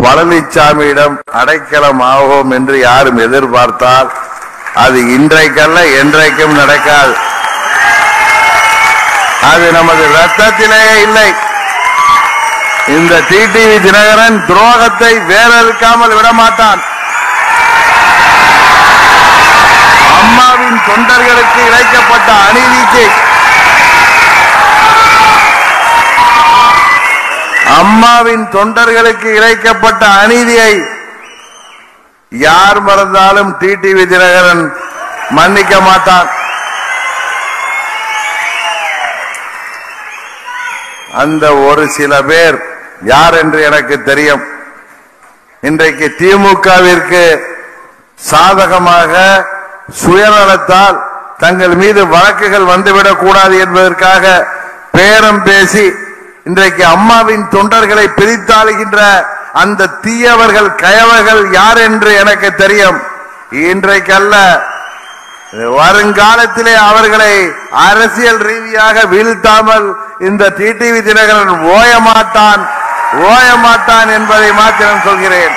பழனிசாமியிடம் அடைக்கலம் ஆகும் என்று யாரும் எதிர்பார்த்தால் அது இன்றைக்கல்ல என்றைக்கும் நடக்காது. அது நமது ரத்தத்திலேயே இல்லை. இந்த டிடிவி தினகரன் துரோகத்தை வேறறுக்காமல் விடமாட்டான். அம்மாவின் தொண்டர்களுக்கு இழைக்கப்பட்ட அநீதிக்கு அநீதியை யார் மறந்தாலும் டிடிவி தினகரன் மன்னிக்க மாட்டான். அந்த ஒரு சில பேர் யார் என்று எனக்கு தெரியும். இன்றைக்கு திமுகவிற்கு சாதகமாக சுயநலத்தால் தங்கள் மீது வழக்குகள் வந்துவிடக் கூடாது என்பதற்காக பேரம் பேசி இன்றைக்கு அம்மாவின் தொண்டர்களை பிரித்தாளுகின்ற அந்த தீயவர்கள் கயவர்கள் யார் என்று எனக்கு தெரியும். இன்றைக்கல்ல, வருங்காலத்திலே அவர்களை அரசியல் ரீதியாக வீழ்த்தாமல் இந்த டிடிவி தினகரன் ஓயமாட்டான் என்பதை மாத்திரம் சொல்கிறேன்.